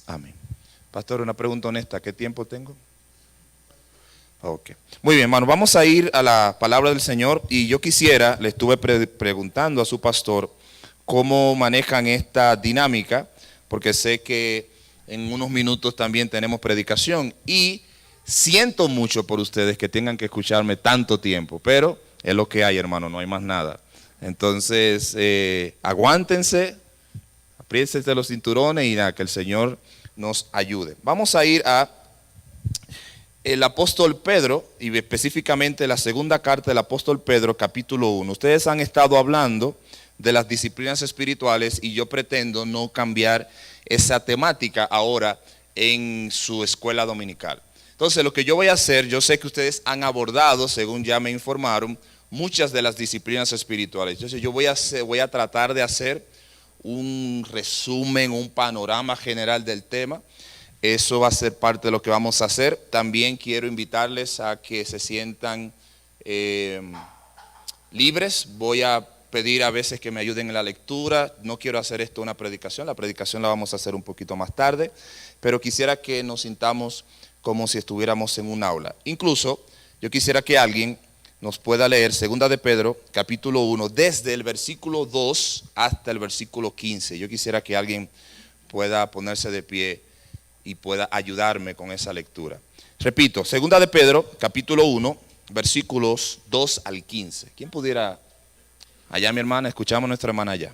Amén. Pastor, una pregunta honesta, ¿qué tiempo tengo? Ok. Muy bien, hermano, vamos a ir a la palabra del Señor y yo quisiera, le estuve preguntando a su pastor cómo manejan esta dinámica, porque sé que en unos minutos también tenemos predicación y siento mucho por ustedes que tengan que escucharme tanto tiempo, pero es lo que hay, hermano, no hay más nada. Entonces, aguántense, apriétense los cinturones y nada, que el Señor nos ayude. Vamos a ir a el apóstol Pedro, y específicamente la segunda carta del apóstol Pedro, capítulo 1. Ustedes han estado hablando de las disciplinas espirituales y yo pretendo no cambiar esa temática ahora en su escuela dominical. Entonces, lo que yo voy a hacer, yo sé que ustedes han abordado, según ya me informaron, muchas de las disciplinas espirituales. Entonces, yo voy a tratar de hacer un resumen, un panorama general del tema. Eso va a ser parte de lo que vamos a hacer. También quiero invitarles a que se sientan libres. Voy a pedir a veces que me ayuden en la lectura. No quiero hacer esto una predicación. La predicación la vamos a hacer un poquito más tarde. Pero quisiera que nos sintamos como si estuviéramos en un aula. Incluso yo quisiera que alguien nos pueda leer 2 de Pedro, capítulo 1, desde el versículo 2 hasta el versículo 15. Yo quisiera que alguien pueda ponerse de pie y pueda ayudarme con esa lectura. Repito, 2 de Pedro, capítulo 1, versículos 2 al 15. ¿Quién pudiera? Allá mi hermana, escuchamos a nuestra hermana allá.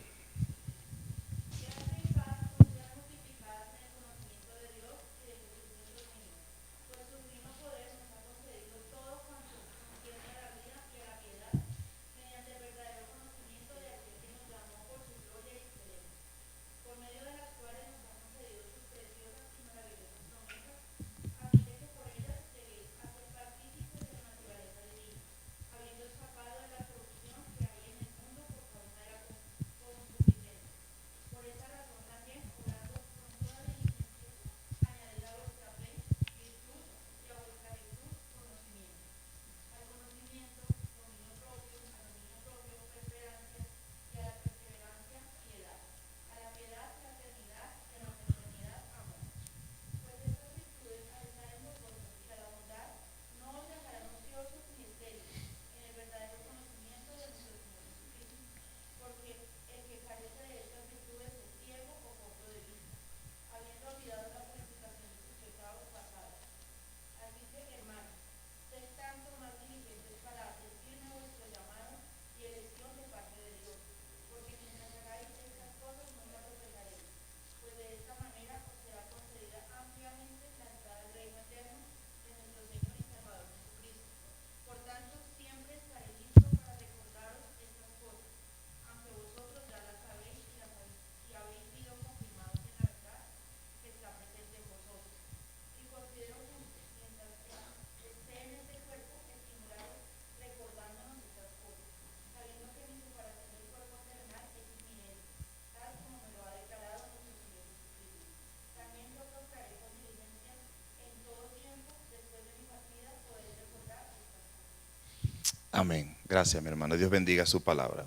Amén. Gracias, mi hermano. Dios bendiga su palabra.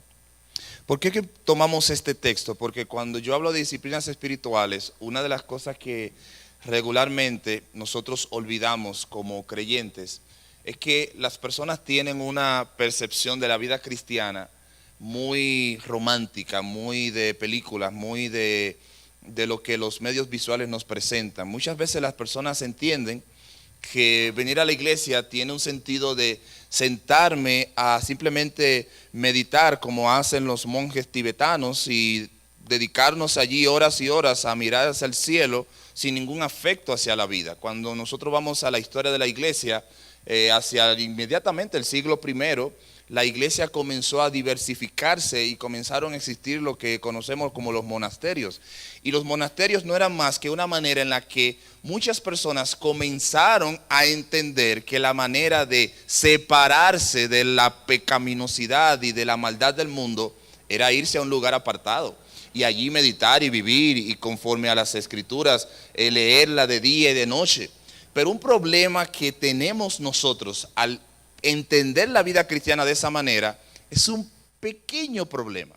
¿Por qué que tomamos este texto? Porque cuando yo hablo de disciplinas espirituales, una de las cosas que regularmente nosotros olvidamos como creyentes es que las personas tienen una percepción de la vida cristiana muy romántica, muy de películas, muy de lo que los medios visuales nos presentan. Muchas veces las personas entienden que venir a la iglesia tiene un sentido de sentarme a simplemente meditar como hacen los monjes tibetanos y dedicarnos allí horas y horas a mirar hacia el cielo sin ningún afecto hacia la vida. Cuando nosotros vamos a la historia de la iglesia, hacia inmediatamente el siglo I, la iglesia comenzó a diversificarse y comenzaron a existir lo que conocemos como los monasterios. Y los monasterios no eran más que una manera en la que muchas personas comenzaron a entender que la manera de separarse de la pecaminosidad y de la maldad del mundo era irse a un lugar apartado y allí meditar y vivir y conforme a las escrituras leerla de día y de noche. Pero un problema que tenemos nosotros al entender la vida cristiana de esa manera es un pequeño problema.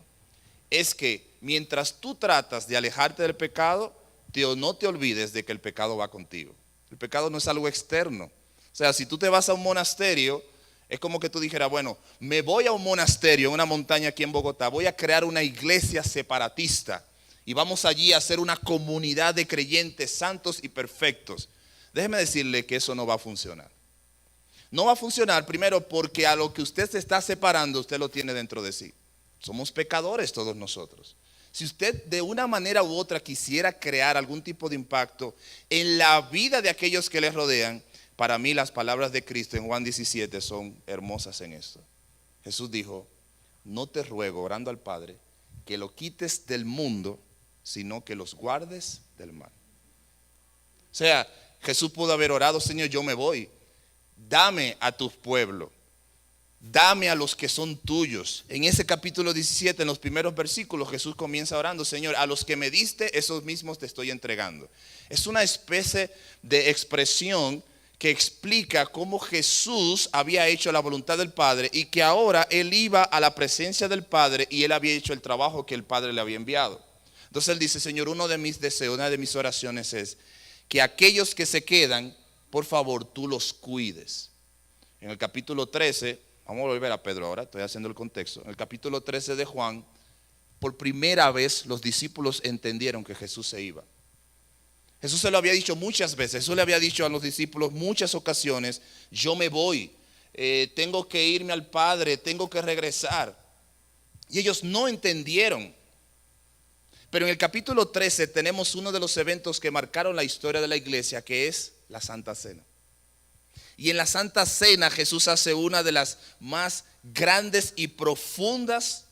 Es que mientras tú tratas de alejarte del pecado, no te olvides de que el pecado va contigo. El pecado no es algo externo. O sea, si tú te vas a un monasterio, es como que tú dijeras, bueno, me voy a un monasterio, en una montaña aquí en Bogotá, voy a crear una iglesia separatista y vamos allí a hacer una comunidad de creyentes santos y perfectos. Déjeme decirle que eso no va a funcionar. No va a funcionar primero porque a lo que usted se está separando, usted lo tiene dentro de sí. Somos pecadores todos nosotros. Si usted de una manera u otra quisiera crear algún tipo de impacto en la vida de aquellos que les rodean, para mí las palabras de Cristo en Juan 17 son hermosas en esto. Jesús dijo, no te ruego, orando al Padre, que lo quites del mundo, sino que los guardes del mal. O sea, Jesús pudo haber orado, Señor, yo me voy. Dame a tu pueblo. Dame a los que son tuyos. En ese capítulo 17, en los primeros versículos, Jesús comienza orando, Señor, a los que me diste, esos mismos te estoy entregando. Es una especie de expresión que explica cómo Jesús había hecho la voluntad del Padre y que ahora Él iba a la presencia del Padre y Él había hecho el trabajo que el Padre le había enviado. Entonces Él dice, Señor, uno de mis deseos, una de mis oraciones es que aquellos que se quedan, por favor, tú los cuides. En el capítulo 13, vamos a volver a Pedro ahora, estoy haciendo el contexto. En el capítulo 13 de Juan, por primera vez los discípulos entendieron que Jesús se iba. Jesús se lo había dicho muchas veces, Jesús le había dicho a los discípulos muchas ocasiones, yo me voy, tengo que irme al Padre, tengo que regresar. Y ellos no entendieron. Pero en el capítulo 13 tenemos uno de los eventos que marcaron la historia de la iglesia, que es la Santa Cena. Y en la Santa Cena Jesús hace una de las más grandes y profundas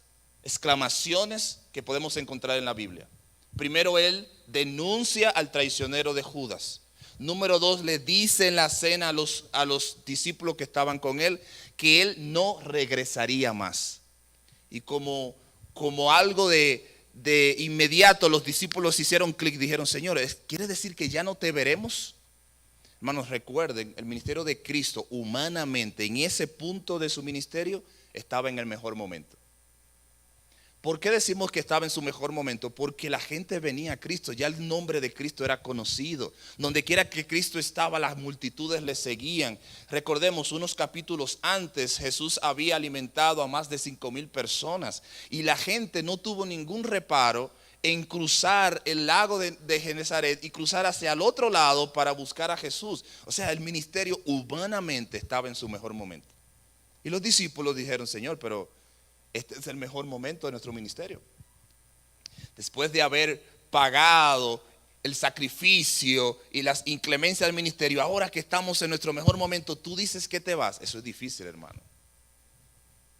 exclamaciones que podemos encontrar en la Biblia. Primero, Él denuncia al traicionero de Judas. Número 2, le dice en la cena a los discípulos que estaban con Él que Él no regresaría más. Y como algo de inmediato los discípulos hicieron clic, dijeron, Señor, ¿quiere decir que ya no te veremos? Hermanos, recuerden, el ministerio de Cristo humanamente en ese punto de su ministerio estaba en el mejor momento. ¿Por qué decimos que estaba en su mejor momento? Porque la gente venía a Cristo, ya el nombre de Cristo era conocido. Donde quiera que Cristo estaba, las multitudes le seguían. Recordemos, unos capítulos antes Jesús había alimentado a más de 5,000 personas y la gente no tuvo ningún reparo en cruzar el lago de Genesaret y cruzar hacia el otro lado para buscar a Jesús. O sea, el ministerio humanamente estaba en su mejor momento. Y los discípulos dijeron, Señor, pero este es el mejor momento de nuestro ministerio. Después de haber pagado el sacrificio y las inclemencias del ministerio, ahora que estamos en nuestro mejor momento, tú dices que te vas. Eso es difícil, hermano.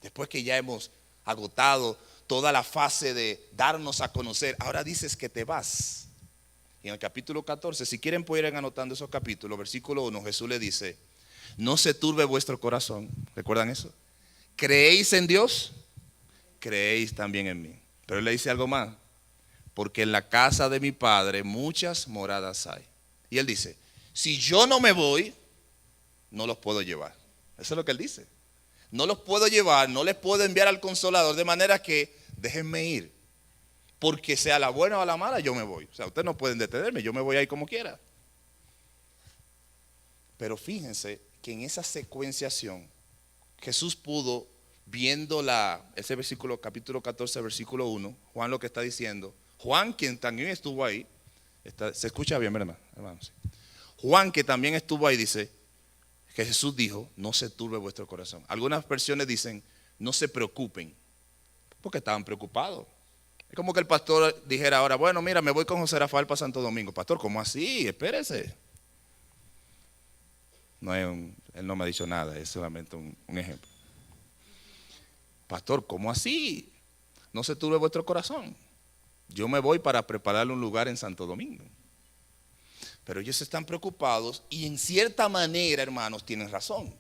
Después que ya hemos agotado toda la fase de darnos a conocer, ahora dices que te vas. Y en el capítulo 14, si quieren pueden ir anotando esos capítulos, versículo 1, Jesús le dice, no se turbe vuestro corazón. ¿Recuerdan eso? ¿Creéis en Dios? Creéis también en mí. Pero él le dice algo más, porque en la casa de mi Padre muchas moradas hay. Y él dice, si yo no me voy, no los puedo llevar. Eso es lo que él dice. No los puedo llevar, no les puedo enviar al Consolador, de manera que déjenme ir. Porque sea la buena o la mala, yo me voy. O sea, ustedes no pueden detenerme, yo me voy ahí como quiera. Pero fíjense que en esa secuenciación, Jesús pudo, viendo ese versículo, capítulo 14, versículo 1, Juan lo que está diciendo, Juan quien también estuvo ahí, se escucha bien, ¿verdad, hermano? Sí. Juan que también estuvo ahí dice, que Jesús dijo, no se turbe vuestro corazón. Algunas versiones dicen, no se preocupen, porque estaban preocupados. Es como que el pastor dijera ahora, bueno, mira, me voy con José Rafael para Santo Domingo. Pastor, ¿cómo así? Espérese. Él no me ha dicho nada, es solamente un ejemplo. Pastor, ¿cómo así? No se turbe vuestro corazón. Yo me voy para prepararle un lugar en Santo Domingo. Pero ellos están preocupados y en cierta manera, hermanos, tienen razón.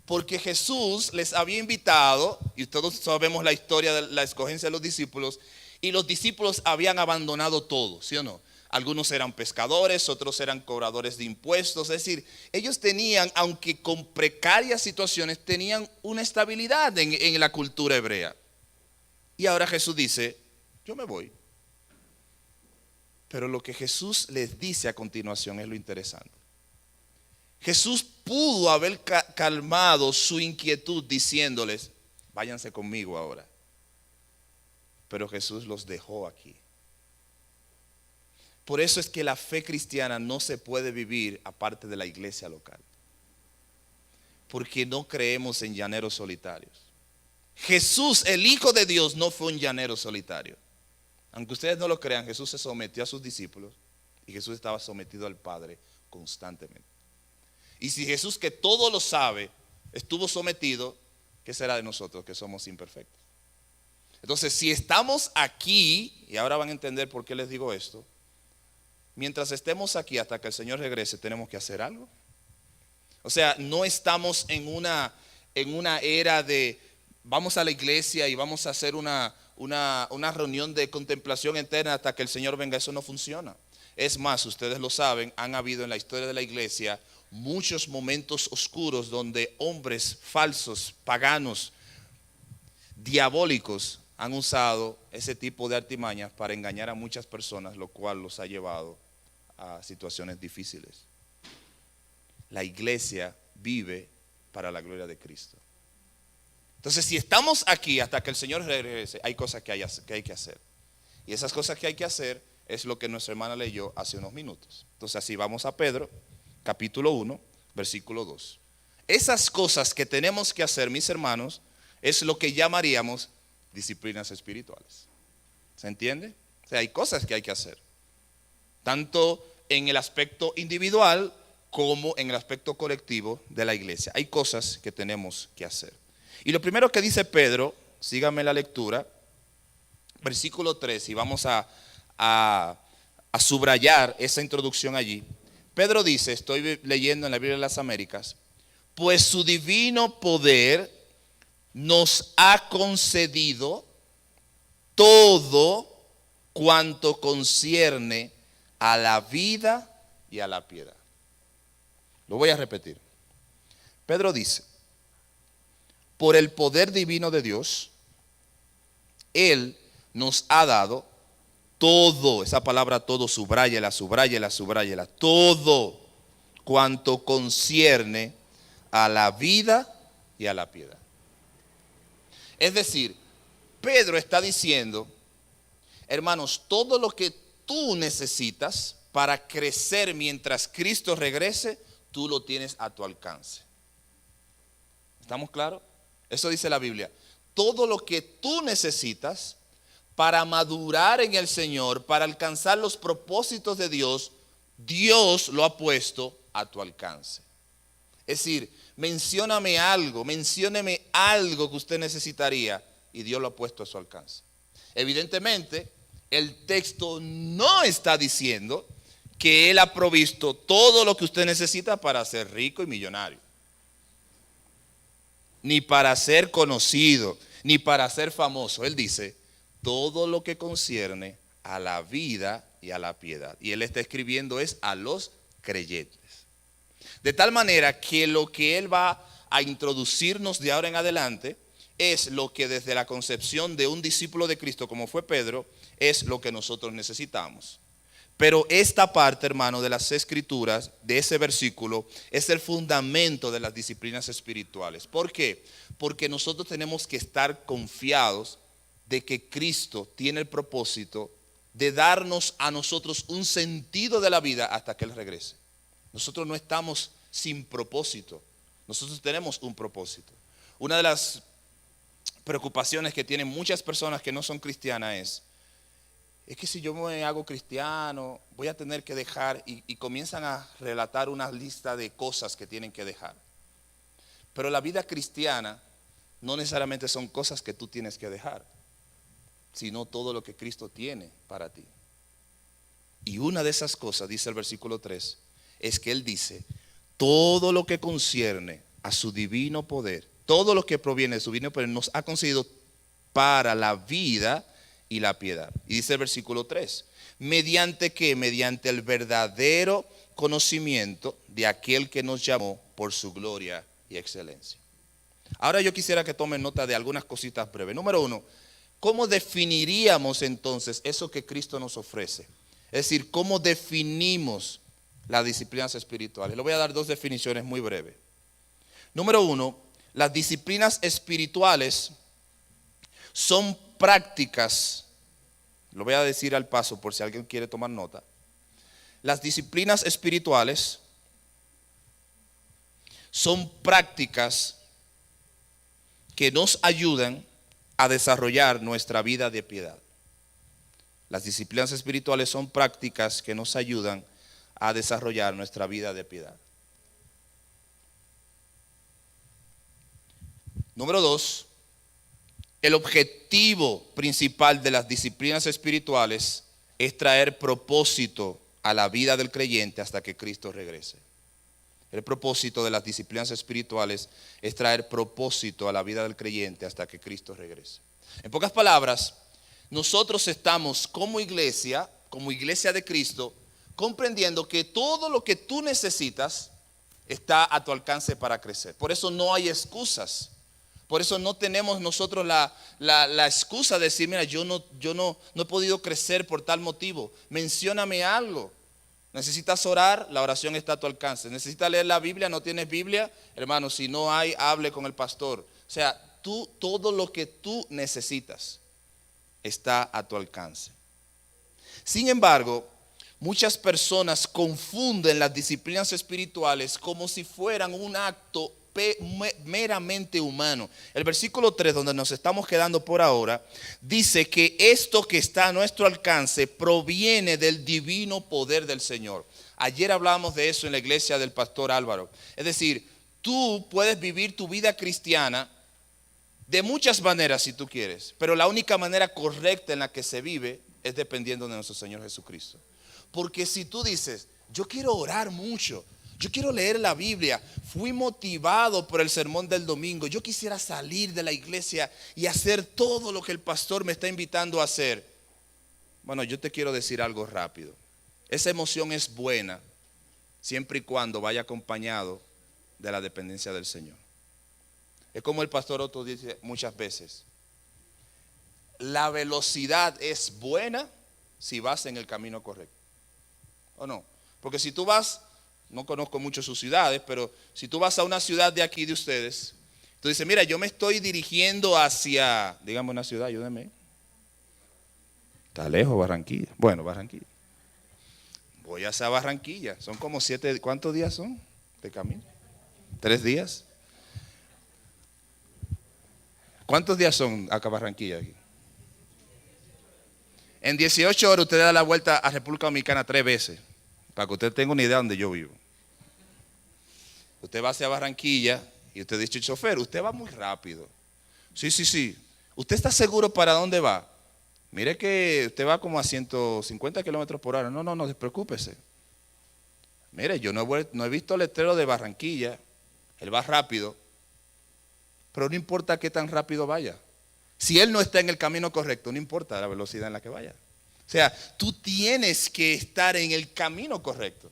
Porque Jesús les había invitado, y todos sabemos la historia de la escogencia de los discípulos, y los discípulos habían abandonado todo, ¿sí o no? Algunos eran pescadores, otros eran cobradores de impuestos. Es decir, ellos tenían, aunque con precarias situaciones, tenían una estabilidad en la cultura hebrea. Y ahora Jesús dice, yo me voy. Pero lo que Jesús les dice a continuación es lo interesante. Jesús pudo haber calmado su inquietud diciéndoles, váyanse conmigo ahora. Pero Jesús los dejó aquí. Por eso es que la fe cristiana no se puede vivir aparte de la iglesia local. Porque no creemos en llaneros solitarios. Jesús, el Hijo de Dios, no fue un llanero solitario. Aunque ustedes no lo crean, Jesús se sometió a sus discípulos y Jesús estaba sometido al Padre constantemente. Y si Jesús, que todo lo sabe, estuvo sometido, ¿qué será de nosotros que somos imperfectos? Entonces, si estamos aquí, y ahora van a entender por qué les digo esto, mientras estemos aquí hasta que el Señor regrese, tenemos que hacer algo. O sea, no estamos en una era de vamos a la iglesia y vamos a hacer una reunión de contemplación eterna hasta que el Señor venga. Eso no funciona. Es más, ustedes lo saben, han habido en la historia de la iglesia muchos momentos oscuros donde hombres falsos, paganos, diabólicos han usado ese tipo de artimañas para engañar a muchas personas, lo cual los ha llevado a situaciones difíciles. La iglesia vive para la gloria de Cristo. Entonces, si estamos aquí hasta que el Señor regrese, hay cosas que hay que hacer. Y esas cosas que hay que hacer es lo que nuestra hermana leyó hace unos minutos. Entonces, así vamos a Pedro, capítulo 1, versículo 2. Esas cosas que tenemos que hacer, mis hermanos, es lo que llamaríamos disciplinas espirituales. ¿Se entiende? O sea, hay cosas que hay que hacer. Tanto en el aspecto individual como en el aspecto colectivo de la iglesia. Hay cosas que tenemos que hacer. Y lo primero que dice Pedro, síganme la lectura, versículo 3, y vamos a subrayar esa introducción allí. Pedro dice, estoy leyendo en la Biblia de las Américas, pues su divino poder nos ha concedido todo cuanto concierne a la vida y a la piedad. Lo voy a repetir. Pedro dice, por el poder divino de Dios, Él nos ha dado todo, esa palabra todo, subráyela, todo cuanto concierne a la vida y a la piedad. Es decir, Pedro está diciendo, hermanos, todo lo que tú necesitas para crecer mientras Cristo regrese, tú lo tienes a tu alcance. ¿Estamos claros? Eso dice la Biblia. Todo lo que tú necesitas para madurar en el Señor, para alcanzar los propósitos de Dios, Dios lo ha puesto a tu alcance. Es decir, mencióname algo que usted necesitaría y Dios lo ha puesto a su alcance. Evidentemente, el texto no está diciendo que Él ha provisto todo lo que usted necesita para ser rico y millonario, ni para ser conocido, ni para ser famoso. Él dice, todo lo que concierne a la vida y a la piedad. Y Él está escribiendo es a los creyentes. De tal manera que lo que Él va a introducirnos de ahora en adelante es lo que desde la concepción de un discípulo de Cristo, como fue Pedro, es lo que nosotros necesitamos. Pero esta parte, hermano, de las escrituras, de ese versículo, es el fundamento de las disciplinas espirituales. ¿Por qué? Porque nosotros tenemos que estar confiados de que Cristo tiene el propósito de darnos a nosotros un sentido de la vida hasta que Él regrese. Nosotros no estamos sin propósito, nosotros tenemos un propósito. Una de las preocupaciones que tienen muchas personas que no son cristianas es que si yo me hago cristiano, voy a tener que dejar, y comienzan a relatar una lista de cosas que tienen que dejar. Pero la vida cristiana no necesariamente son cosas que tú tienes que dejar, sino todo lo que Cristo tiene para ti. Y una de esas cosas, dice el versículo 3, es que Él dice, todo lo que concierne a su divino poder, todo lo que proviene de su divino poder, nos ha concedido para la vida y la piedad. Y dice el versículo 3, ¿mediante qué? Mediante el verdadero conocimiento de aquel que nos llamó por su gloria y excelencia. Ahora yo quisiera que tomen nota de algunas cositas breves. Número 1, ¿cómo definiríamos entonces eso que Cristo nos ofrece? Es decir, cómo definimos las disciplinas espirituales. Le voy a dar dos definiciones muy breves. Número uno, las disciplinas espirituales son prácticas, lo voy a decir al paso por si alguien quiere tomar nota. Las disciplinas espirituales son prácticas que nos ayudan a desarrollar nuestra vida de piedad. Las disciplinas espirituales son prácticas que nos ayudan a desarrollar nuestra vida de piedad. Número dos, el objetivo principal de las disciplinas espirituales es traer propósito a la vida del creyente hasta que Cristo regrese. El propósito de las disciplinas espirituales es traer propósito a la vida del creyente hasta que Cristo regrese. En pocas palabras, nosotros estamos como iglesia de Cristo, comprendiendo que todo lo que tú necesitas está a tu alcance para crecer. Por eso no hay excusas. Por eso no tenemos nosotros la excusa de decir, mira, yo no he podido crecer por tal motivo. Mencióname algo. Necesitas orar, la oración está a tu alcance. Necesitas leer la Biblia, no tienes Biblia, hermano, si no hay, hable con el pastor. O sea, todo lo que tú necesitas está a tu alcance. Sin embargo, muchas personas confunden las disciplinas espirituales como si fueran un acto meramente humano. El versículo 3, donde nos estamos quedando por ahora, dice que esto que está a nuestro alcance proviene del divino poder del Señor. Ayer hablamos de eso en la iglesia del pastor Álvaro. Es decir, tú puedes vivir tu vida cristiana de muchas maneras si tú quieres, pero la única manera correcta en la que se vive es dependiendo de nuestro Señor Jesucristo. Porque si tú dices, yo quiero orar mucho, yo quiero leer la Biblia, fui motivado por el sermón del domingo, yo quisiera salir de la iglesia y hacer todo lo que el pastor me está invitando a hacer. Bueno, yo te quiero decir algo rápido. Esa emoción es buena siempre y cuando vaya acompañado de la dependencia del Señor. Es como el pastor Otto dice muchas veces, la velocidad es buena si vas en el camino correcto. ¿O no? Porque si tú vas, no conozco mucho sus ciudades, pero si tú vas a una ciudad de aquí de ustedes, tú dices, mira, yo me estoy dirigiendo hacia, digamos una ciudad, ayúdame. Está lejos Barranquilla. Bueno, Barranquilla. Voy hacia Barranquilla. Son como 7, ¿cuántos días son de camino? 3 días. ¿Cuántos días son acá Barranquilla? Aquí? En 18 horas usted da la vuelta a República Dominicana 3 veces, para que usted tenga una idea de donde yo vivo. Usted va hacia Barranquilla y usted dice, chofer, usted va muy rápido. Sí. ¿Usted está seguro para dónde va? Mire que usted va como a 150 kilómetros por hora. No, despreocúpese. Mire, yo no he visto el letrero de Barranquilla. Él va rápido. Pero no importa qué tan rápido vaya. Si él no está en el camino correcto, no importa la velocidad en la que vaya. O sea, tú tienes que estar en el camino correcto.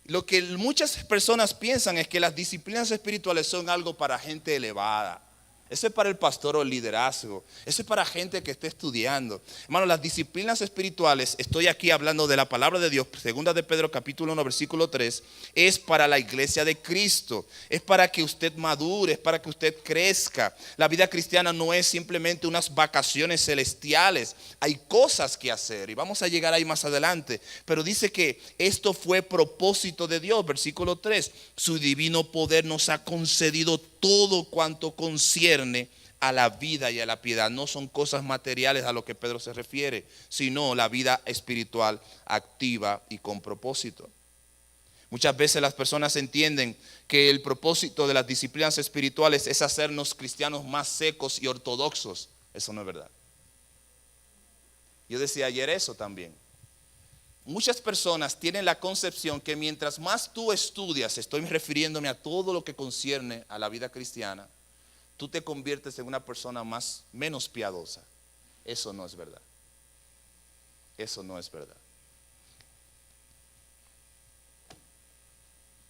Lo que muchas personas piensan es que las disciplinas espirituales son algo para gente elevada. Eso es para el pastor o el liderazgo. Eso es para gente que esté estudiando. Hermano, las disciplinas espirituales, estoy aquí hablando de la palabra de Dios, segunda de Pedro capítulo 1 versículo 3, es para la iglesia de Cristo. Es para que usted madure, es para que usted crezca. La vida cristiana no es simplemente unas vacaciones celestiales. Hay cosas que hacer y vamos a llegar ahí más adelante. Pero dice que esto fue propósito de Dios, versículo 3. Su divino poder nos ha concedido todo cuanto concierne a la vida y a la piedad. No son cosas materiales a lo que Pedro se refiere, sino la vida espiritual activa y con propósito. Muchas veces las personas entienden que el propósito de las disciplinas espirituales es hacernos cristianos más secos y ortodoxos. Eso no es verdad. Yo decía ayer eso también. Muchas personas tienen la concepción que mientras más tú estudias, estoy refiriéndome a todo lo que concierne a la vida cristiana, tú te conviertes en una persona menos piadosa. Eso no es verdad. Eso no es verdad.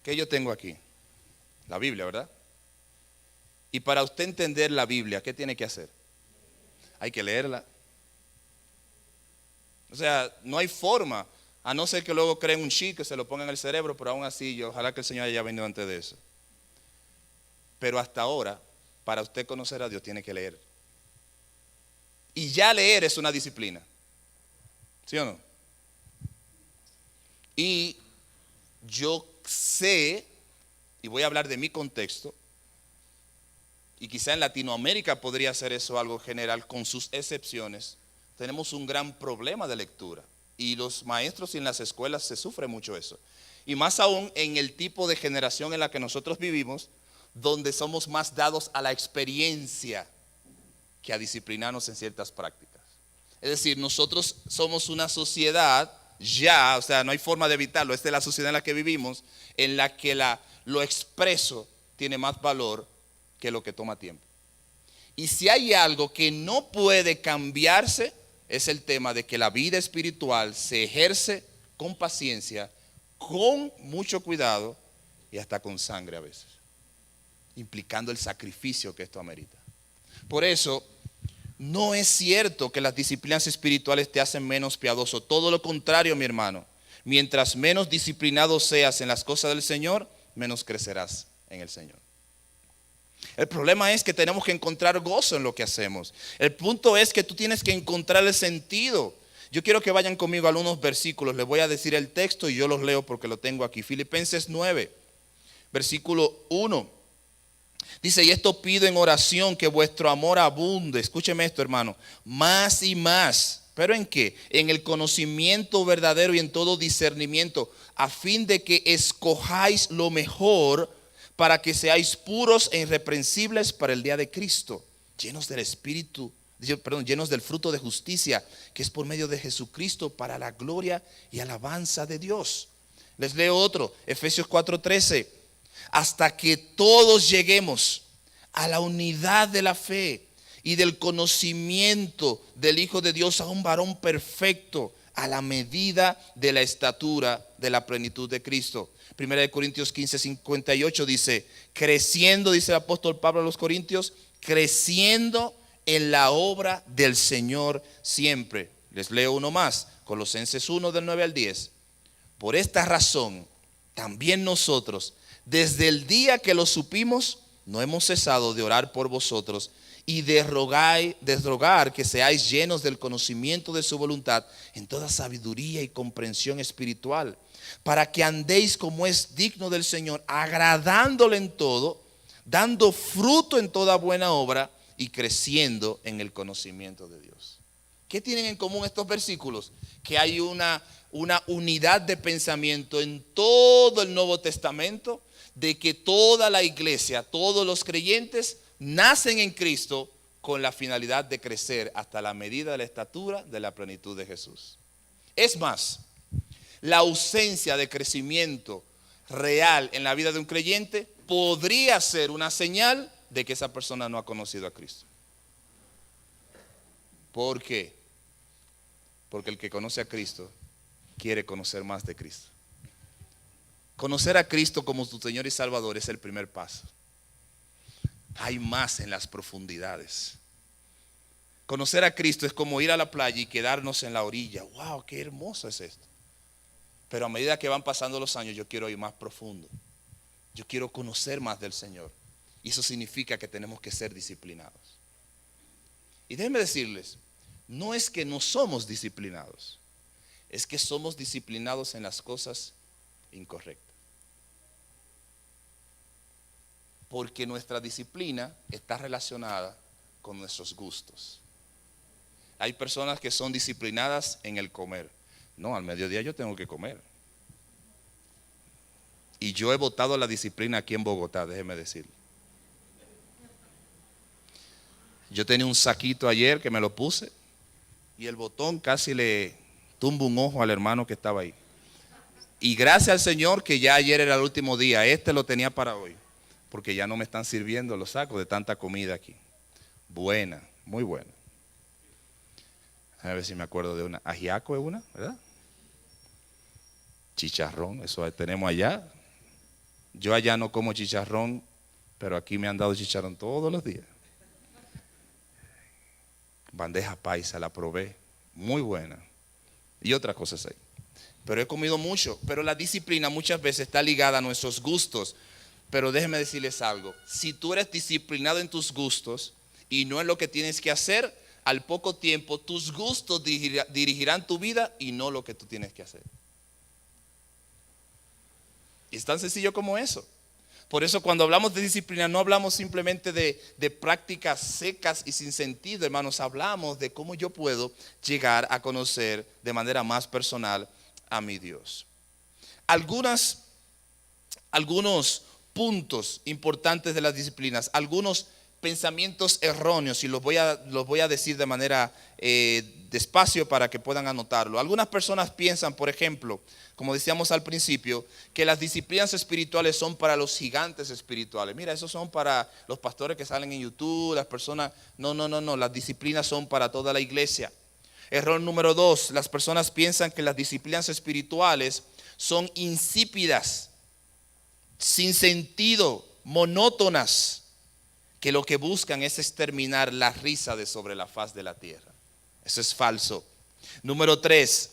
¿Qué yo tengo aquí? La Biblia, ¿verdad? Y para usted entender la Biblia, ¿qué tiene que hacer? Hay que leerla. O sea, no hay forma A no ser que luego creen un chip que se lo pongan en el cerebro, pero aún así, ojalá que el Señor haya venido antes de eso. Pero hasta ahora, para usted conocer a Dios, tiene que leer. Y ya leer es una disciplina. ¿Sí o no? Y yo sé, y voy a hablar de mi contexto, y quizá en Latinoamérica podría ser eso algo general con sus excepciones, tenemos un gran problema de lectura. Y los maestros y en las escuelas se sufre mucho eso. Y más aún en el tipo de generación en la que nosotros vivimos, donde somos más dados a la experiencia que a disciplinarnos en ciertas prácticas. Es decir, nosotros somos una sociedad ya, o sea, no hay forma de evitarlo, esta es la sociedad en la que vivimos, en la que lo expreso tiene más valor que lo que toma tiempo. Y si hay algo que no puede cambiarse, es el tema de que la vida espiritual se ejerce con paciencia, con mucho cuidado y hasta con sangre a veces, implicando el sacrificio que esto amerita. Por eso, no es cierto que las disciplinas espirituales te hacen menos piadoso. Todo lo contrario, mi hermano. Mientras menos disciplinado seas en las cosas del Señor, menos crecerás en el Señor. El problema es que tenemos que encontrar gozo en lo que hacemos. El punto es que tú tienes que encontrar el sentido. Yo quiero que vayan conmigo a algunos versículos. Les voy a decir el texto y yo los leo porque lo tengo aquí. Filipenses 9, versículo 1. Dice, y esto pido en oración, que vuestro amor abunde. Escúcheme esto, hermano. Más y más. ¿Pero en qué? En el conocimiento verdadero y en todo discernimiento, a fin de que escojáis lo mejor, para que seáis puros e irreprensibles para el día de Cristo, llenos del Espíritu, llenos del fruto de justicia, que es por medio de Jesucristo, para la gloria y alabanza de Dios. Les leo otro, Efesios 4:13. Hasta que todos lleguemos a la unidad de la fe y del conocimiento del Hijo de Dios, a un varón perfecto, a la medida de la estatura de la plenitud de Cristo. 1 Corintios 15:58 dice, creciendo, dice el apóstol Pablo a los Corintios, creciendo en la obra del Señor siempre. Les leo uno más, Colosenses 1 del 9 al 10. Por esta razón, también nosotros, desde el día que lo supimos, no hemos cesado de orar por vosotros y de rogar que seáis llenos del conocimiento de su voluntad en toda sabiduría y comprensión espiritual, para que andéis como es digno del Señor, agradándole en todo, dando fruto en toda buena obra y creciendo en el conocimiento de Dios. ¿Qué tienen en común estos versículos? Que hay una unidad de pensamiento en todo el Nuevo Testamento, de que toda la iglesia, todos los creyentes nacen en Cristo con la finalidad de crecer hasta la medida de la estatura de la plenitud de Jesús. Es más, la ausencia de crecimiento real en la vida de un creyente podría ser una señal de que esa persona no ha conocido a Cristo. ¿Por qué? Porque el que conoce a Cristo quiere conocer más de Cristo. Conocer a Cristo como tu Señor y Salvador es el primer paso. Hay más en las profundidades. Conocer a Cristo es como ir a la playa y quedarnos en la orilla. ¡Wow! ¡Qué hermoso es esto! Pero a medida que van pasando los años, yo quiero ir más profundo. Yo quiero conocer más del Señor. Y eso significa que tenemos que ser disciplinados. Y déjenme decirles, no es que no somos disciplinados, es que somos disciplinados en las cosas incorrectas. Porque nuestra disciplina está relacionada con nuestros gustos. Hay personas que son disciplinadas en el comer. No, al mediodía yo tengo que comer. Y yo he votado la disciplina aquí en Bogotá, déjeme decirle. Yo tenía un saquito ayer que me lo puse y el botón casi le tumba un ojo al hermano que estaba ahí. Y gracias al Señor que ya ayer era el último día, lo tenía para hoy, porque ya no me están sirviendo los sacos de tanta comida aquí. Buena, muy buena. A ver si me acuerdo de una. Ajiaco es una, ¿verdad? Chicharrón, eso tenemos allá. Yo allá no como chicharrón, pero aquí me han dado chicharrón todos los días. Bandeja paisa, la probé, muy buena. Y otras cosas ahí. pero he comido mucho. Pero la disciplina muchas veces está ligada a nuestros gustos. Pero déjenme decirles algo, si tú eres disciplinado en tus gustos y no en lo que tienes que hacer, al poco tiempo tus gustos dirigirán tu vida y no lo que tú tienes que hacer. Y es tan sencillo como eso. Por eso cuando hablamos de disciplina no hablamos simplemente de prácticas secas y sin sentido, hermanos. Hablamos de cómo yo puedo llegar a conocer de manera más personal a mi Dios. Algunos puntos importantes de las disciplinas, algunos pensamientos erróneos, y los voy a decir de manera despacio para que puedan anotarlo. Algunas personas piensan, por ejemplo, como decíamos al principio, que las disciplinas espirituales son para los gigantes espirituales. Mira, esos son para los pastores que salen en YouTube, las personas. No, las disciplinas son para toda la iglesia. Error número 2, las personas piensan que las disciplinas espirituales son insípidas, sin sentido, monótonas, que lo que buscan es exterminar la risa de sobre la faz de la tierra. Eso es falso. Número 3,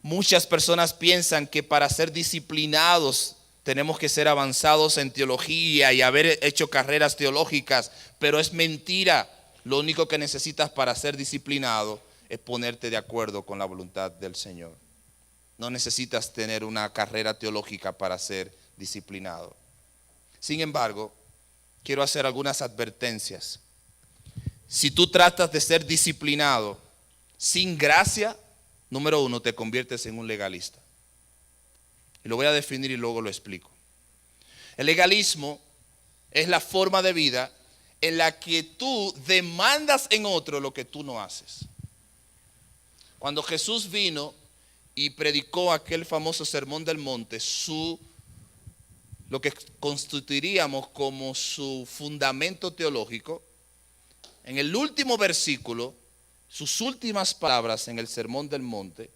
muchas personas piensan que para ser disciplinados tenemos que ser avanzados en teología y haber hecho carreras teológicas, pero es mentira. Lo único que necesitas para ser disciplinado es ponerte de acuerdo con la voluntad del Señor. No necesitas tener una carrera teológica para ser disciplinado. Sin embargo, quiero hacer algunas advertencias. Si tú tratas de ser disciplinado sin gracia, número 1, te conviertes en un legalista. Y lo voy a definir y luego lo explico. El legalismo es la forma de vida en la que tú demandas en otro lo que tú no haces. Cuando Jesús vino y predicó aquel famoso sermón del monte, lo que constituiríamos como su fundamento teológico, en el último versículo, sus últimas palabras en el sermón del monte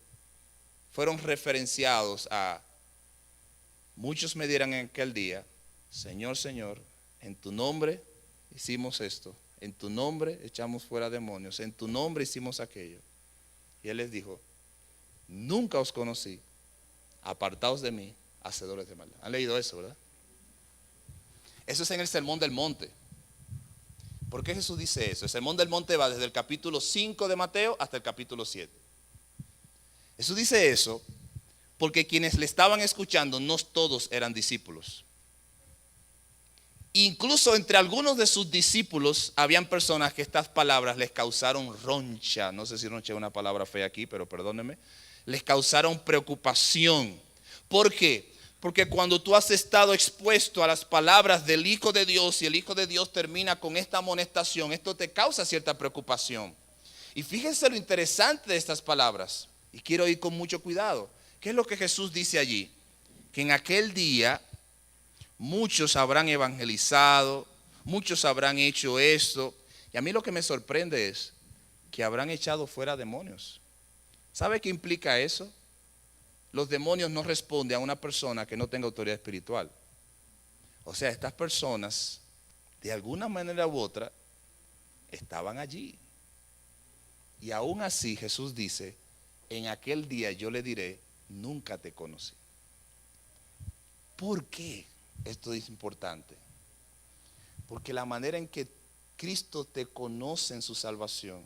fueron referenciados a: muchos me dirán en aquel día, Señor, Señor, en tu nombre hicimos esto, en tu nombre echamos fuera demonios, en tu nombre hicimos aquello. Y él les dijo: nunca os conocí, apartaos de mí, hacedores de maldad. ¿Han leído eso, verdad? Eso es en el sermón del monte. ¿Por qué Jesús dice eso? El sermón del monte va desde el capítulo 5 de Mateo hasta el capítulo 7. Jesús dice eso porque quienes le estaban escuchando no todos eran discípulos. Incluso entre algunos de sus discípulos habían personas que estas palabras les causaron roncha. No sé si roncha es una palabra fea aquí, pero perdónenme. Les causaron preocupación. ¿Por qué? Porque cuando tú has estado expuesto a las palabras del Hijo de Dios y el Hijo de Dios termina con esta amonestación, esto te causa cierta preocupación. Y fíjense lo interesante de estas palabras. Y quiero ir con mucho cuidado. ¿Qué es lo que Jesús dice allí? Que en aquel día muchos habrán evangelizado, muchos habrán hecho esto. Y a mí lo que me sorprende es que habrán echado fuera demonios. ¿Sabe qué implica eso? Los demonios no responden a una persona que no tenga autoridad espiritual. O sea, estas personas, de alguna manera u otra, estaban allí. Y aún así Jesús dice: en aquel día yo le diré, nunca te conocí. ¿Por qué esto es importante? Porque la manera en que Cristo te conoce en su salvación,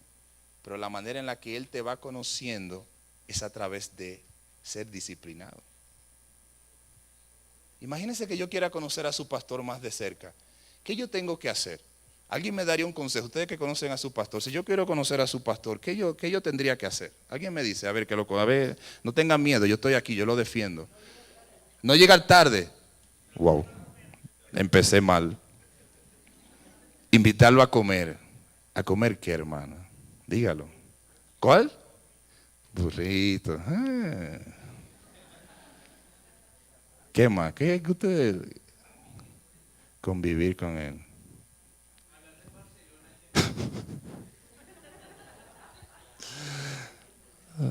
pero la manera en la que Él te va conociendo es a través de ser disciplinado. Imagínense que yo quiera conocer a su pastor más de cerca. ¿Qué yo tengo que hacer? Alguien me daría un consejo. Ustedes que conocen a su pastor, si yo quiero conocer a su pastor, ¿qué yo tendría que hacer? Alguien me dice, a ver, no tengan miedo, yo estoy aquí, yo lo defiendo. No llegar tarde. Wow, empecé mal. Invitarlo a comer. ¿A comer qué, hermano? Dígalo. ¿Cuál? Burrito. ¿Qué más? ¿Qué es que usted convivir con él?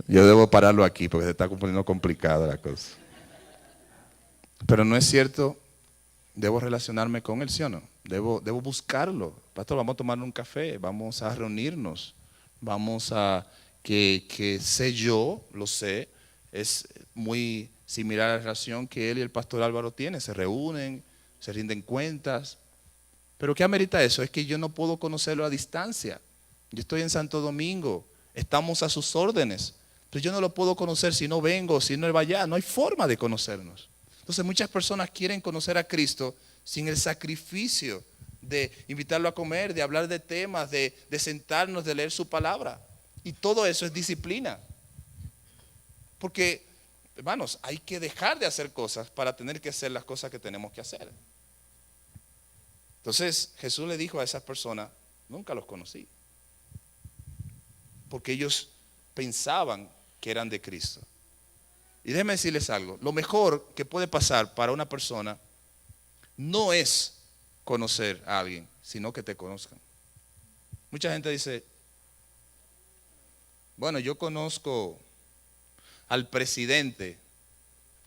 Yo debo pararlo aquí porque se está poniendo complicada la cosa. Pero no es cierto, debo relacionarme con él, ¿sí o no? Debo buscarlo. Pastor, vamos a tomar un café, vamos a reunirnos, vamos a, que sé yo, lo sé, es muy similar a la relación que él y el pastor Álvaro tienen. Se reúnen, se rinden cuentas. Pero ¿qué amerita eso? Es que yo no puedo conocerlo a distancia. Yo estoy en Santo Domingo, estamos a sus órdenes. Pero yo no lo puedo conocer si no vengo, si no él va allá. No hay forma de conocernos. Entonces muchas personas quieren conocer a Cristo sin el sacrificio de invitarlo a comer, de hablar de temas, de sentarnos, de leer su palabra. Y todo eso es disciplina. Porque, hermanos, hay que dejar de hacer cosas para tener que hacer las cosas que tenemos que hacer. Entonces Jesús le dijo a esas personas, nunca los conocí. Porque ellos pensaban que eran de Cristo. Y déjenme decirles algo, lo mejor que puede pasar para una persona no es conocer a alguien, sino que te conozcan. Mucha gente dice, bueno, yo conozco al presidente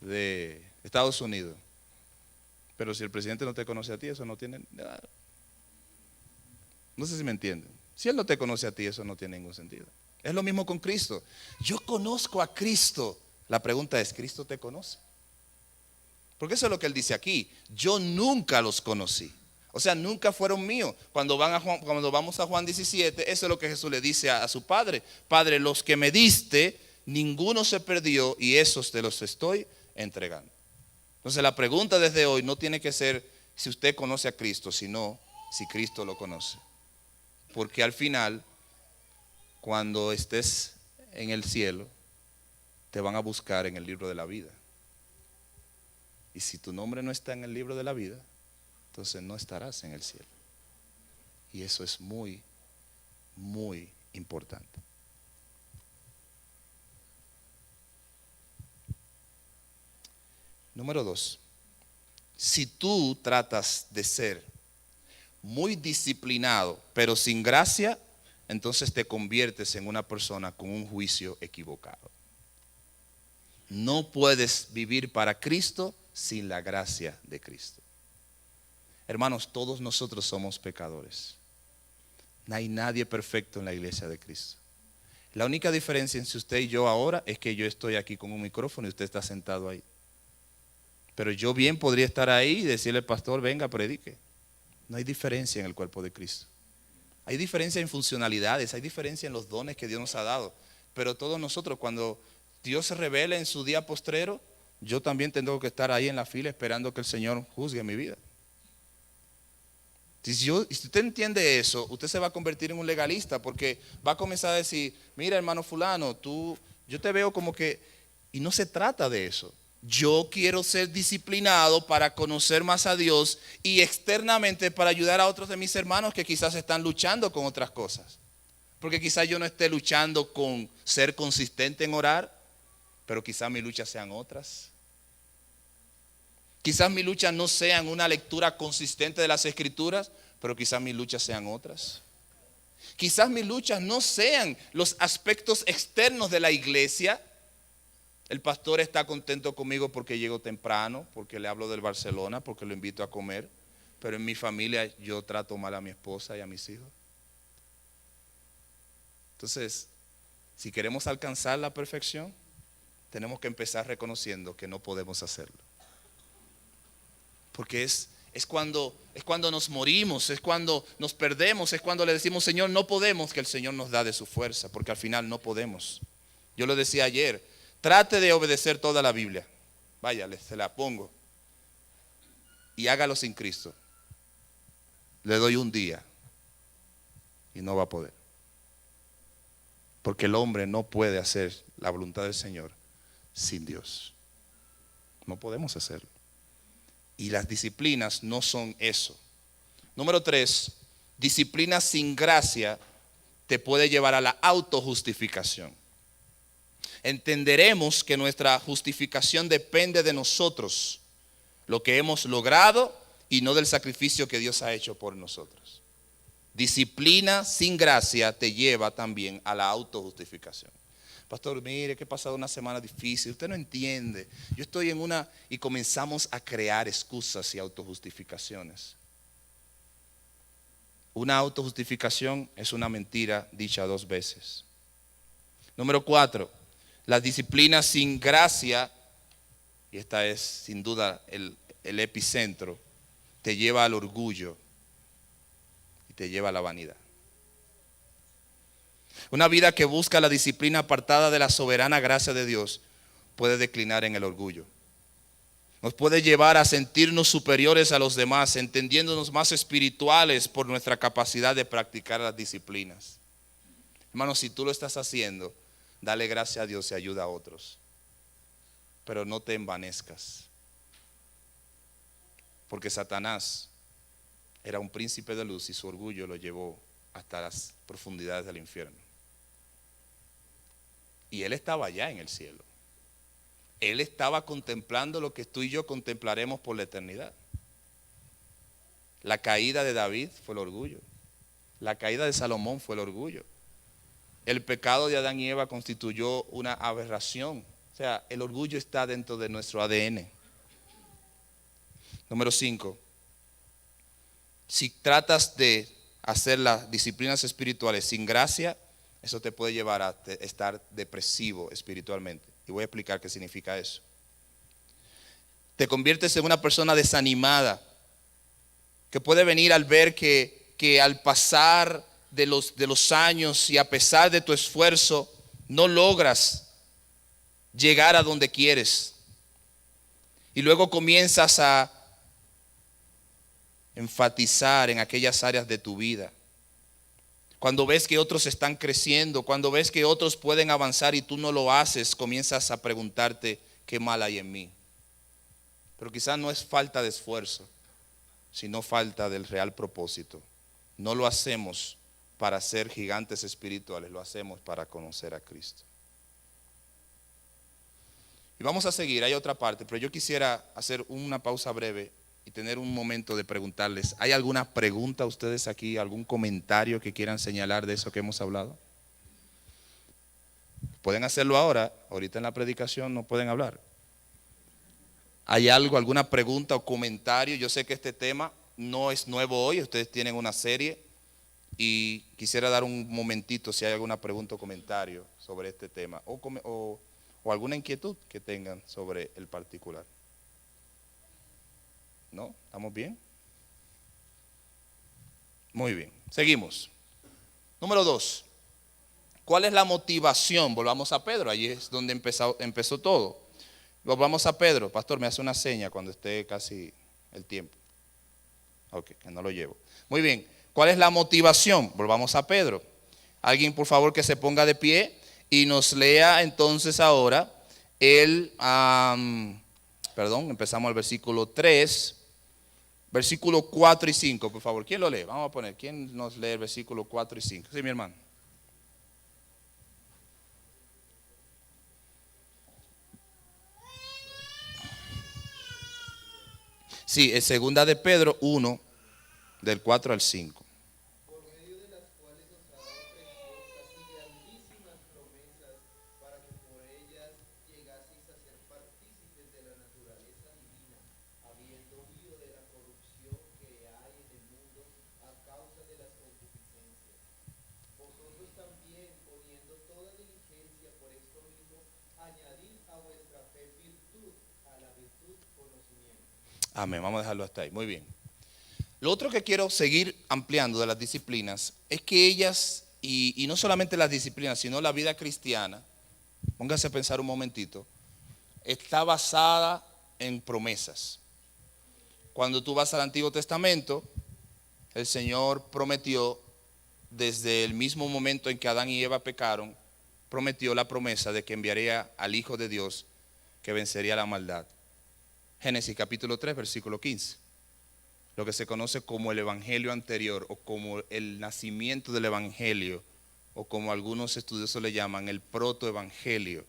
de Estados Unidos, pero si el presidente no te conoce a ti, eso no tiene nada. No sé si me entienden. Si él no te conoce a ti, eso no tiene ningún sentido. Es lo mismo con Cristo. Yo conozco a Cristo. La pregunta es, ¿Cristo te conoce? Porque eso es lo que él dice aquí. Yo nunca los conocí. O sea, nunca fueron míos. Cuando vamos a Juan 17, eso es lo que Jesús le dice a su padre. Padre, los que me diste, ninguno se perdió y esos te los estoy entregando. Entonces la pregunta desde hoy no tiene que ser si usted conoce a Cristo, sino si Cristo lo conoce. Porque al final, cuando estés en el cielo, te van a buscar en el libro de la vida. Y si tu nombre no está en el libro de la vida, entonces no estarás en el cielo. Y eso es muy, muy importante. Número 2. Si tú tratas de ser muy disciplinado, pero sin gracia, entonces te conviertes en una persona con un juicio equivocado. No puedes vivir para Cristo sin la gracia de Cristo. Hermanos, todos nosotros somos pecadores. No hay nadie perfecto en la iglesia de Cristo. La única diferencia entre usted y yo ahora es que yo estoy aquí con un micrófono y usted está sentado ahí. Pero yo bien podría estar ahí y decirle al pastor, venga, predique. No hay diferencia en el cuerpo de Cristo. Hay diferencia en funcionalidades, hay diferencia en los dones que Dios nos ha dado. Pero todos nosotros, cuando Dios se revele en su día postrero, yo también tengo que estar ahí en la fila esperando que el Señor juzgue mi vida. Si usted entiende eso, usted se va a convertir en un legalista, porque va a comenzar a decir, mira hermano fulano, yo te veo como que, y no se trata de eso. Yo quiero ser disciplinado para conocer más a Dios y externamente para ayudar a otros de mis hermanos que quizás están luchando con otras cosas. Porque quizás yo no esté luchando con ser consistente en orar, pero quizás mis luchas sean otras. Quizás mis luchas no sean una lectura consistente de las Escrituras, pero quizás mis luchas sean otras. Quizás mis luchas no sean los aspectos externos de la iglesia. El pastor está contento conmigo porque llego temprano, porque le hablo del Barcelona, porque lo invito a comer. Pero en mi familia yo trato mal a mi esposa y a mis hijos. Entonces, si queremos alcanzar la perfección, tenemos que empezar reconociendo que no podemos hacerlo. Porque es cuando nos morimos, es cuando nos perdemos, es cuando le decimos, Señor, no podemos, que el Señor nos da de su fuerza, porque al final no podemos. Yo lo decía ayer, trate de obedecer toda la Biblia. Vaya, se la pongo. Y hágalo sin Cristo. Le doy un día y no va a poder. Porque el hombre no puede hacer la voluntad del Señor sin Dios. No podemos hacerlo. Y las disciplinas no son eso. Número 3, disciplina sin gracia te puede llevar a la autojustificación. Entenderemos que nuestra justificación depende de nosotros, lo que hemos logrado y no del sacrificio que Dios ha hecho por nosotros. Disciplina sin gracia te lleva también a la autojustificación. Pastor, mire que he pasado una semana difícil, usted no entiende. Yo estoy en una, y comenzamos a crear excusas y autojustificaciones. Una autojustificación es una mentira dicha 2 veces. Número 4, Las disciplinas sin gracia, y esta es sin duda el epicentro, te lleva al orgullo y te lleva a la vanidad. Una vida que busca la disciplina apartada de la soberana gracia de Dios puede declinar en el orgullo. Nos puede llevar a sentirnos superiores a los demás, entendiéndonos más espirituales por nuestra capacidad de practicar las disciplinas. Hermano, si tú lo estás haciendo, dale gracias a Dios y ayuda a otros. Pero no te envanezcas. Porque Satanás era un príncipe de luz y su orgullo lo llevó hasta las profundidades del infierno. Y él estaba allá en el cielo. Él estaba contemplando lo que tú y yo contemplaremos por la eternidad. La caída de David fue el orgullo. La caída de Salomón fue el orgullo. El pecado de Adán y Eva constituyó una aberración. O sea, el orgullo está dentro de nuestro ADN. Número 5. Si tratas de hacer las disciplinas espirituales sin gracia, eso te puede llevar a estar depresivo espiritualmente. Y voy a explicar qué significa eso. Te conviertes en una persona desanimada, que puede venir al ver que al pasar de los años y a pesar de tu esfuerzo, no logras llegar a donde quieres. Y luego comienzas a enfatizar en aquellas áreas de tu vida. Cuando ves que otros están creciendo, cuando ves que otros pueden avanzar y tú no lo haces, comienzas a preguntarte qué mal hay en mí. Pero quizás no es falta de esfuerzo, sino falta del real propósito. No lo hacemos para ser gigantes espirituales, lo hacemos para conocer a Cristo. Y vamos a seguir, hay otra parte, pero yo quisiera hacer una pausa breve y tener un momento de preguntarles, ¿hay alguna pregunta a ustedes aquí, algún comentario que quieran señalar de eso que hemos hablado? Pueden hacerlo ahora, ahorita en la predicación no pueden hablar. ¿Hay algo, alguna pregunta o comentario? Yo sé que este tema no es nuevo hoy, ustedes tienen una serie y quisiera dar un momentito si hay alguna pregunta o comentario sobre este tema o alguna inquietud que tengan sobre el particular. ¿No? ¿Estamos bien? Muy bien. Seguimos. Número 2. ¿Cuál es la motivación? Volvamos a Pedro. Allí es donde empezó todo. Volvamos a Pedro. Pastor, me hace una seña cuando esté casi el tiempo. Ok, que no lo llevo. Muy bien. ¿Cuál es la motivación? Volvamos a Pedro. Alguien, por favor, que se ponga de pie y nos lea entonces ahora empezamos el versículo 3. Versículo 4 y 5, por favor. ¿Quién lo lee? Vamos a poner, ¿quién nos lee el versículo 4 y 5? Sí, mi hermano. Sí, es segunda de Pedro 1, del 4 al 5. Amén, vamos a dejarlo hasta ahí, muy bien. Lo otro que quiero seguir ampliando de las disciplinas es que ellas, y no solamente las disciplinas, sino la vida cristiana, póngase a pensar un momentito, está basada en promesas. Cuando tú vas al Antiguo Testamento, el Señor prometió, desde el mismo momento en que Adán y Eva pecaron, prometió la promesa de que enviaría al Hijo de Dios que vencería la maldad. Génesis capítulo 3, versículo 15. Lo que se conoce como el evangelio anterior o como el nacimiento del evangelio o como algunos estudiosos le llaman el protoevangelio,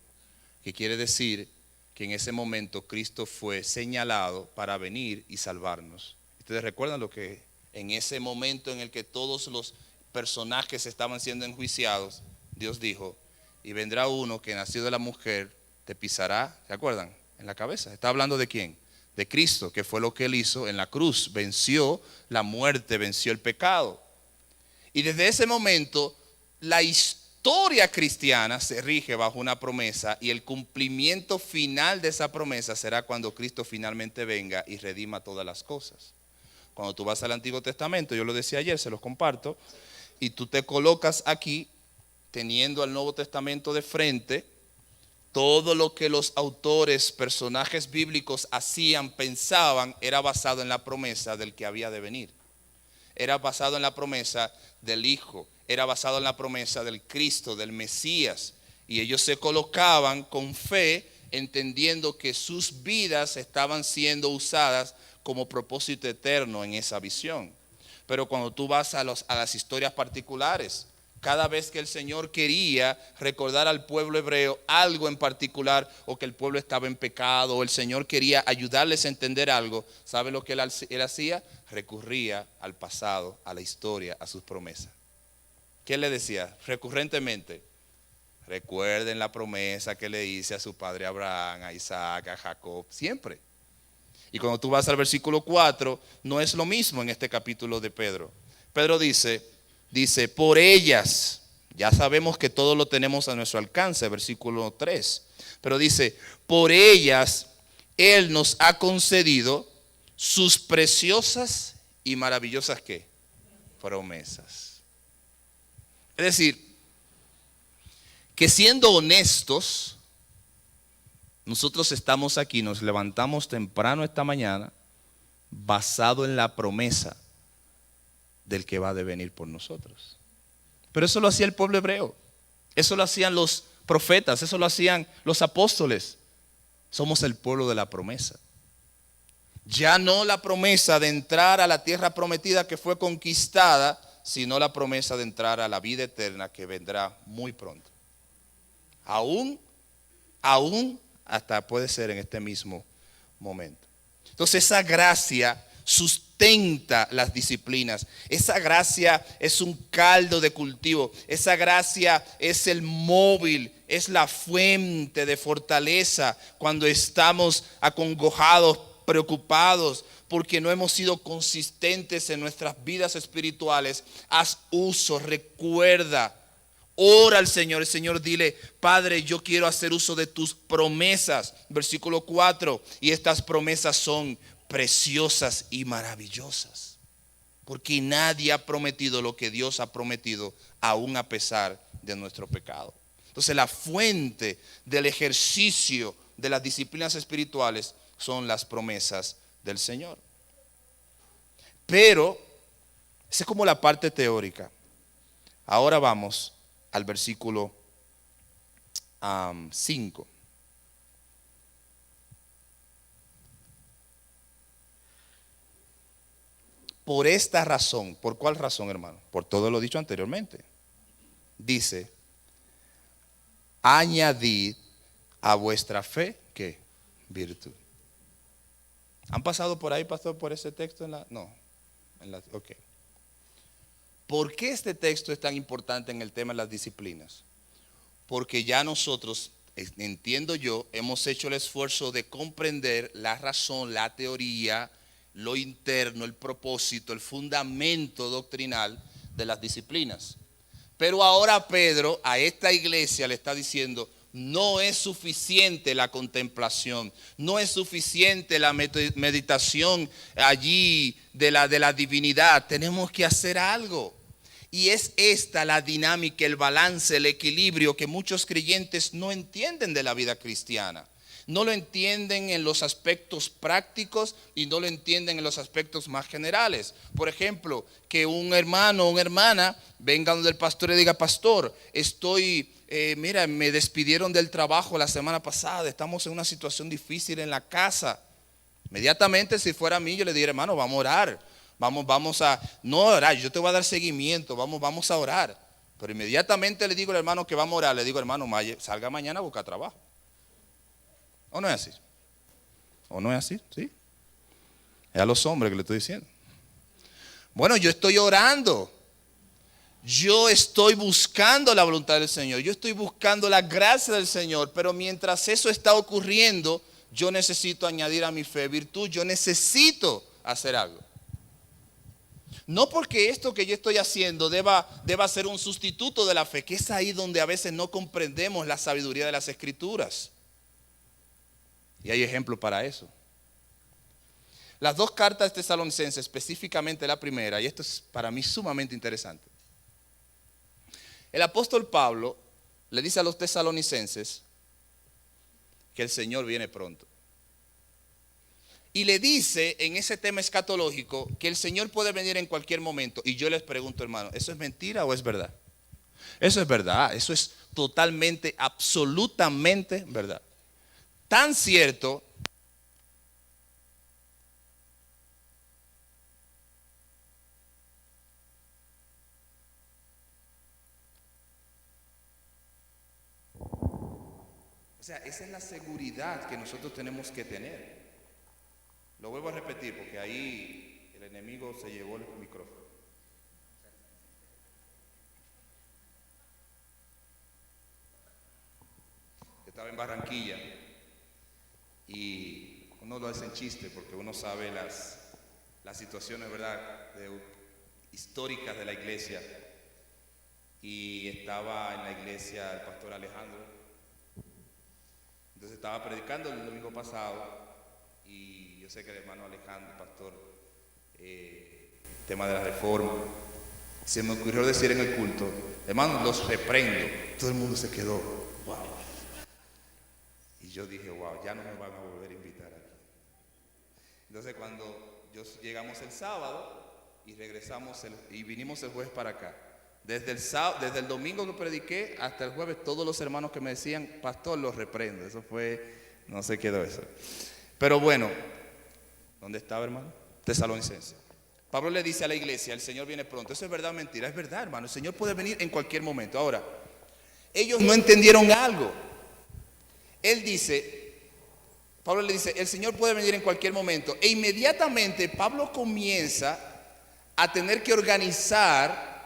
que quiere decir que en ese momento Cristo fue señalado para venir y salvarnos. Ustedes recuerdan lo que en ese momento en el que todos los personajes estaban siendo enjuiciados, Dios dijo, y vendrá uno que nació de la mujer, te pisará, ¿se acuerdan? En la cabeza. ¿Está hablando de quién? De Cristo, que fue lo que él hizo en la cruz. Venció la muerte, venció el pecado. Y desde ese momento, la historia historia cristiana se rige bajo una promesa y el cumplimiento final de esa promesa será cuando Cristo finalmente venga y redima todas las cosas. Cuando tú vas al Antiguo Testamento, yo lo decía ayer, se los comparto, y tú te colocas aquí teniendo al Nuevo Testamento de frente, todo lo que los autores, personajes bíblicos hacían, pensaban, era basado en la promesa del que había de venir. Era basado en la promesa del Hijo, era basado en la promesa del Cristo, del Mesías. Y ellos se colocaban con fe, entendiendo que sus vidas estaban siendo usadas como propósito eterno en esa visión. Pero cuando tú vas a las historias particulares, cada vez que el Señor quería recordar al pueblo hebreo algo en particular, o que el pueblo estaba en pecado, o el Señor quería ayudarles a entender algo, ¿sabe lo que él hacía? Recurría al pasado, a la historia, a sus promesas. ¿Qué le decía? Recurrentemente, recuerden la promesa que le hice a su padre Abraham, a Isaac, a Jacob, siempre. Y cuando tú vas al versículo 4, no es lo mismo en este capítulo de Pedro. Pedro dice, por ellas, ya sabemos que todo lo tenemos a nuestro alcance, versículo 3. Pero dice, por ellas Él nos ha concedido sus preciosas y maravillosas, ¿qué? Promesas. Es decir, que siendo honestos, nosotros estamos aquí, nos levantamos temprano esta mañana, basado en la promesa del que va a devenir por nosotros. Pero eso lo hacía el pueblo hebreo, eso lo hacían los profetas, eso lo hacían los apóstoles. Somos el pueblo de la promesa. Ya no la promesa de entrar a la tierra prometida que fue conquistada, sino la promesa de entrar a la vida eterna que vendrá muy pronto. Aún hasta puede ser en este mismo momento. Entonces esa gracia sustenta las disciplinas. Esa gracia es un caldo de cultivo. Esa gracia es el móvil, es la fuente de fortaleza cuando estamos acongojados, preocupados, porque no hemos sido consistentes en nuestras vidas espirituales. Haz uso, recuerda. Ora al Señor, el Señor dile, Padre, yo quiero hacer uso de tus promesas. Versículo 4, y estas promesas son preciosas y maravillosas, porque nadie ha prometido lo que Dios ha prometido, aún a pesar de nuestro pecado. Entonces la fuente del ejercicio de las disciplinas espirituales son las promesas del Señor. Pero esa es como la parte teórica. Ahora vamos al versículo 5. Por esta razón, ¿por cuál razón, hermano? Por todo lo dicho anteriormente. Dice, añadid a vuestra fe, ¿qué? Virtud. ¿Han pasado por ahí, pastor, por ese texto? Ok. ¿Por qué este texto es tan importante en el tema de las disciplinas? Porque ya nosotros, entiendo yo, hemos hecho el esfuerzo de comprender la razón, la teoría, lo interno, el propósito, el fundamento doctrinal de las disciplinas. Pero ahora Pedro a esta iglesia le está diciendo, no es suficiente la contemplación, no es suficiente la meditación allí de la divinidad, tenemos que hacer algo. Y es esta la dinámica, el balance, el equilibrio que muchos creyentes no entienden de la vida cristiana. No lo entienden en los aspectos prácticos y no lo entienden en los aspectos más generales. Por ejemplo, que un hermano o una hermana venga donde el pastor y diga, pastor, mira, me despidieron del trabajo la semana pasada, estamos en una situación difícil en la casa. Inmediatamente, si fuera a mí, yo le diría, hermano, vamos a orar. Vamos a, no orar, yo te voy a dar seguimiento, vamos a orar. Pero inmediatamente le digo al hermano que vamos a orar, le digo, hermano, salga mañana a buscar trabajo. ¿O no es así? ¿O no es así? Sí. Es a los hombres que le estoy diciendo. Bueno, yo estoy orando. Yo estoy buscando la voluntad del Señor. Yo estoy buscando la gracia del Señor. Pero mientras eso está ocurriendo, yo necesito añadir a mi fe virtud. Yo necesito hacer algo. No porque esto que yo estoy haciendo deba ser un sustituto de la fe, que es ahí donde a veces no comprendemos la sabiduría de las Escrituras. Y hay ejemplos para eso. Las dos cartas tesalonicenses, específicamente la primera, y esto es para mí sumamente interesante. El apóstol Pablo le dice a los tesalonicenses que el Señor viene pronto. Y le dice en ese tema escatológico que el Señor puede venir en cualquier momento. Y yo les pregunto, hermano, ¿eso es mentira o es verdad? Eso es verdad, eso es totalmente, absolutamente verdad. Tan cierto esa es la seguridad que nosotros tenemos que tener. Lo vuelvo a repetir porque ahí el enemigo se llevó el micrófono. Yo estaba en Barranquilla y uno lo hace en chiste porque uno sabe las situaciones, ¿verdad?, históricas de la iglesia. Y estaba en la iglesia el pastor Alejandro. Entonces estaba predicando el domingo pasado y yo sé que el hermano Alejandro, el pastor, tema de la reforma, se me ocurrió decir en el culto, hermano, los reprendo. Todo el mundo se quedó, wow. Y yo dije, wow, ya no me van a volver a invitar aquí. Entonces cuando llegamos el sábado y regresamos y vinimos el jueves para acá, desde el domingo que prediqué hasta el jueves, todos los hermanos que me decían, pastor, los reprendo. Eso fue, no se quedó eso. Pero bueno, ¿dónde estaba, hermano? Tesalonicense. Pablo le dice a la iglesia, el Señor viene pronto. ¿Eso es verdad o mentira? Es verdad, hermano. El Señor puede venir en cualquier momento. Ahora, ellos no entendieron algo. Pablo le dice, el Señor puede venir en cualquier momento. E inmediatamente Pablo comienza a tener que organizar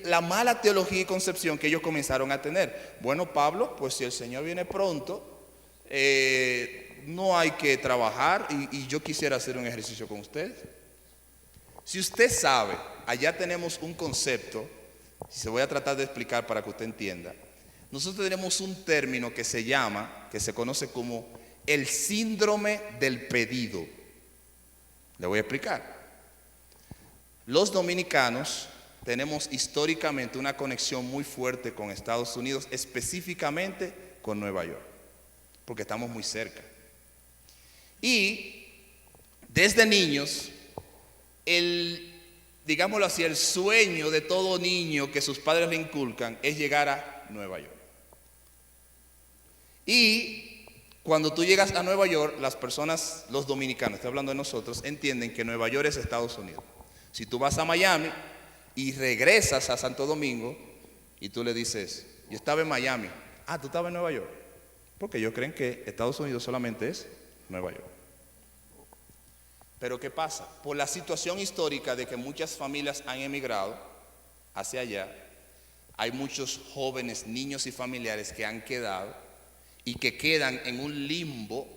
la mala teología y concepción que ellos comenzaron a tener. Bueno, Pablo, pues si el Señor viene pronto, no hay que trabajar y yo quisiera hacer un ejercicio con ustedes. Si usted sabe, allá tenemos un concepto, se voy a tratar de explicar para que usted entienda. Nosotros tenemos un término que se conoce como el síndrome del pedido. Le voy a explicar. Los dominicanos tenemos históricamente una conexión muy fuerte con Estados Unidos, específicamente con Nueva York, porque estamos muy cerca. Y desde niños, digámoslo así, el sueño de todo niño que sus padres le inculcan es llegar a Nueva York. Y cuando tú llegas a Nueva York, las personas, los dominicanos, estoy hablando de nosotros, entienden que Nueva York es Estados Unidos. Si tú vas a Miami y regresas a Santo Domingo y tú le dices, yo estaba en Miami, tú estabas en Nueva York, porque ellos creen que Estados Unidos solamente es Nueva York. Pero ¿qué pasa? Por la situación histórica de que muchas familias han emigrado hacia allá, hay muchos jóvenes, niños y familiares que han quedado y que quedan en un limbo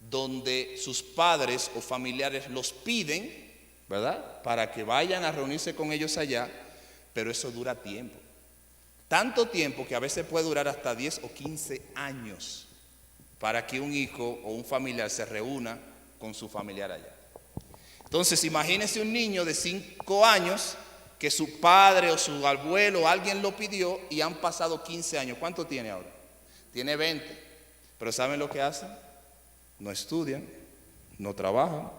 donde sus padres o familiares los piden, ¿verdad?, para que vayan a reunirse con ellos allá, pero eso dura tiempo. Tanto tiempo que a veces puede durar hasta 10 o 15 años para que un hijo o un familiar se reúna con su familiar allá. Entonces, imagínese un niño de 5 años que su padre o su abuelo o alguien lo pidió y han pasado 15 años. ¿Cuánto tiene ahora? Tiene 20. Pero ¿saben lo que hacen? No estudian, no trabajan,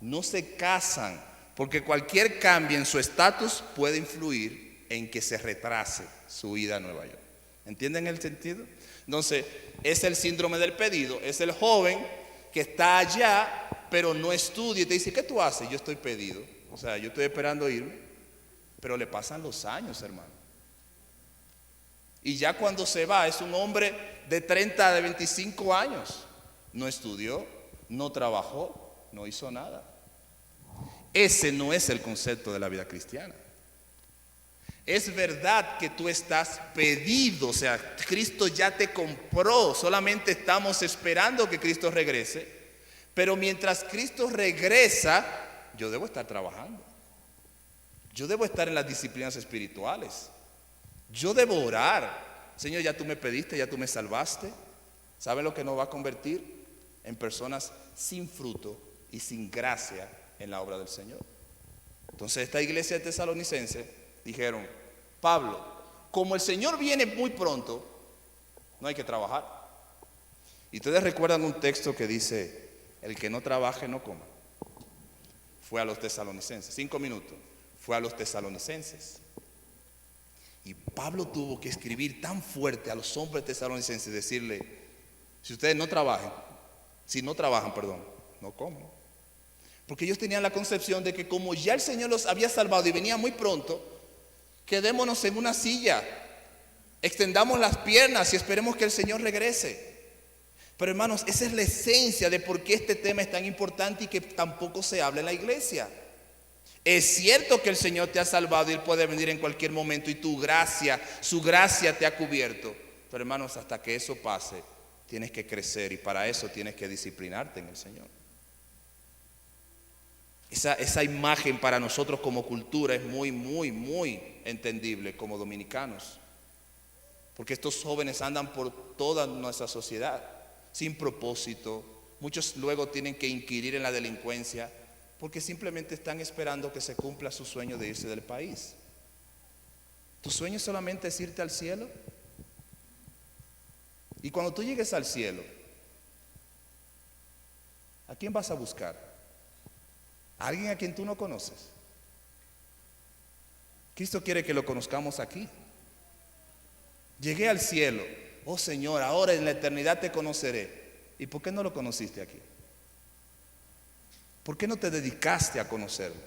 no se casan. Porque cualquier cambio en su estatus puede influir en que se retrase su ida a Nueva York. ¿Entienden el sentido? Entonces, es el síndrome del pedido. Es el joven que está allá, pero no estudia y te dice, ¿qué tú haces? Yo estoy pedido. O sea, yo estoy esperando irme. Pero le pasan los años, hermano. Y ya cuando se va, es un hombre de 30, de 25 años. No estudió, no trabajó, no hizo nada. Ese no es el concepto de la vida cristiana. Es verdad que tú estás pedido, o sea, Cristo ya te compró, solamente estamos esperando que Cristo regrese. Pero mientras Cristo regresa, yo debo estar trabajando. yo debo estar en las disciplinas espirituales. Yo debo orar. Señor, ya tú me pediste, ya tú me salvaste. ¿Sabe lo que nos va a convertir? En personas sin fruto y sin gracia en la obra del Señor. Entonces esta iglesia de Tesalonicenses dijeron: Pablo, como el Señor viene muy pronto, no hay que trabajar. Y ustedes recuerdan un texto que dice: el que no trabaje no coma. Fue a los tesalonicenses, 5 minutos, fue a los tesalonicenses. Y Pablo tuvo que escribir tan fuerte a los hombres tesalonicenses y decirle: si ustedes no trabajan, no coman. Porque ellos tenían la concepción de que como ya el Señor los había salvado y venía muy pronto, quedémonos en una silla, extendamos las piernas y esperemos que el Señor regrese. Pero hermanos, esa es la esencia de por qué este tema es tan importante y que tampoco se habla en la iglesia. Es cierto que el Señor te ha salvado y Él puede venir en cualquier momento y su gracia te ha cubierto. Pero hermanos, hasta que eso pase, tienes que crecer y para eso tienes que disciplinarte en el Señor. Esa imagen para nosotros como cultura es muy, muy, muy entendible como dominicanos. Porque estos jóvenes andan por toda nuestra sociedad sin propósito. Muchos luego tienen que inquirir en la delincuencia porque simplemente están esperando que se cumpla su sueño de irse del país. ¿Tu sueño solamente es irte al cielo? Y cuando tú llegues al cielo, ¿a quién vas a buscar? ¿A alguien a quien tú no conoces? Cristo quiere que lo conozcamos aquí. Llegué al cielo. Oh Señor, ahora en la eternidad te conoceré. ¿Y por qué no lo conociste aquí? ¿Por qué no te dedicaste a conocerlo?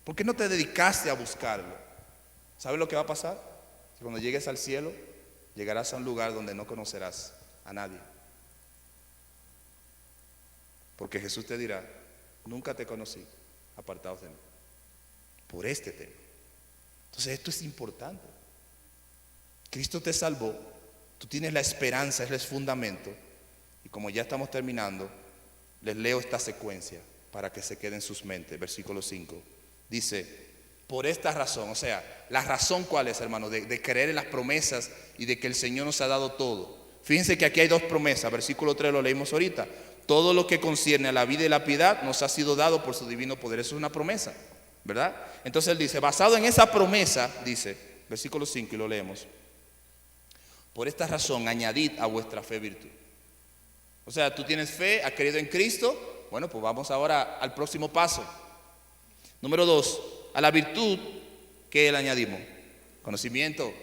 ¿Por qué no te dedicaste a buscarlo? ¿Sabes lo que va a pasar? Que cuando llegues al cielo, llegarás a un lugar donde no conocerás a nadie. Porque Jesús te dirá: nunca te conocí, apartados de mí. Por este tema. Entonces esto es importante. Cristo te salvó, tú tienes la esperanza, es el fundamento. Y como ya estamos terminando, les leo esta secuencia para que se quede en sus mentes. Versículo 5. Dice: por esta razón, o sea, la razón cuál es, hermano, de creer en las promesas y de que el Señor nos ha dado todo. Fíjense que aquí hay dos promesas. Versículo 3 lo leímos ahorita. Todo lo que concierne a la vida y la piedad nos ha sido dado por su divino poder. Eso es una promesa, ¿verdad? Entonces él dice, basado en esa promesa, dice, versículo 5 y lo leemos: por esta razón añadid a vuestra fe virtud. O sea, tú tienes fe, has creído en Cristo. Bueno, pues vamos ahora al próximo paso. Número 2, a la virtud, ¿qué le añadimos? Conocimiento.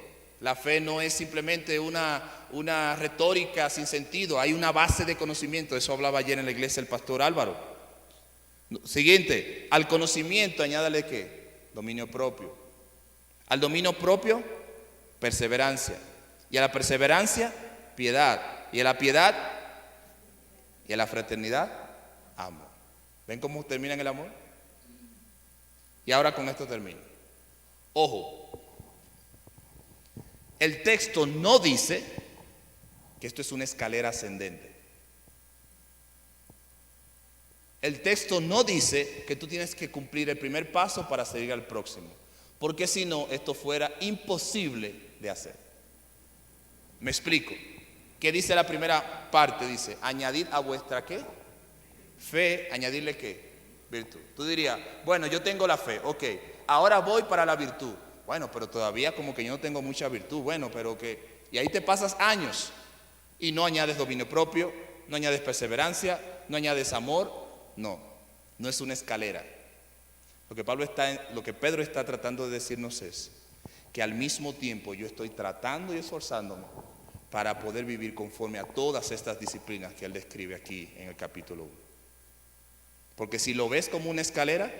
La fe no es simplemente una retórica sin sentido, hay una base de conocimiento. Eso hablaba ayer en la iglesia el pastor Álvaro. Siguiente, al conocimiento añádale ¿qué? Dominio propio. Al dominio propio, perseverancia. Y a la perseverancia, piedad. Y a la piedad y a la fraternidad, amor. ¿Ven cómo termina en el amor? Y ahora con esto termino. Ojo, el texto no dice que esto es una escalera ascendente. El texto no dice que tú tienes que cumplir el primer paso para seguir al próximo, porque si no, esto fuera imposible de hacer. Me explico. ¿Qué dice la primera parte? Dice, añadid a vuestra ¿qué? Fe, añadirle ¿qué? Virtud. Tú dirías, bueno, yo tengo la fe, ok, ahora voy para la virtud. Bueno, pero todavía como que yo no tengo mucha virtud. Bueno, pero que... Y ahí te pasas años y no añades dominio propio, no añades perseverancia, no añades amor. No, no es una escalera. Lo que Pedro está tratando de decirnos es que al mismo tiempo yo estoy tratando y esforzándome para poder vivir conforme a todas estas disciplinas que él describe aquí en el capítulo 1. Porque si lo ves como una escalera,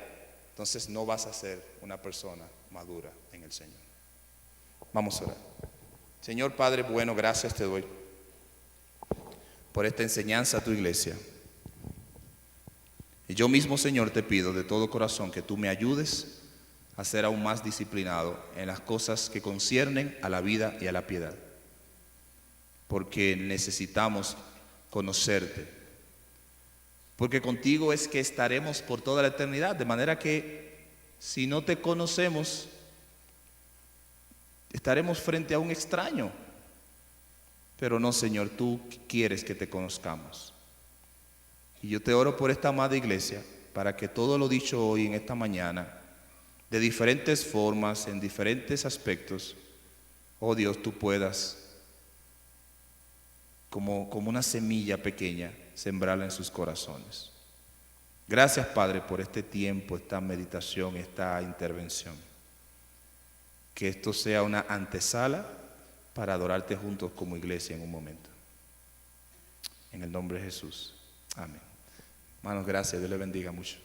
entonces no vas a ser una persona madura en el Señor. Vamos a orar. Señor Padre bueno, gracias te doy por esta enseñanza a tu iglesia. Y yo mismo, Señor, te pido de todo corazón que tú me ayudes a ser aún más disciplinado en las cosas que conciernen a la vida y a la piedad. Porque necesitamos conocerte. Porque contigo es que estaremos por toda la eternidad. De manera que Si no te conocemos, estaremos frente a un extraño. Pero no, Señor, tú quieres que te conozcamos. Y yo te oro por esta amada iglesia, para que todo lo dicho hoy en esta mañana, de diferentes formas, en diferentes aspectos, oh Dios, tú puedas, como una semilla pequeña, sembrarla en sus corazones. Gracias, Padre, por este tiempo, esta meditación, esta intervención. Que esto sea una antesala para adorarte juntos como iglesia en un momento. En el nombre de Jesús. Amén. Hermanos, gracias. Dios les bendiga mucho.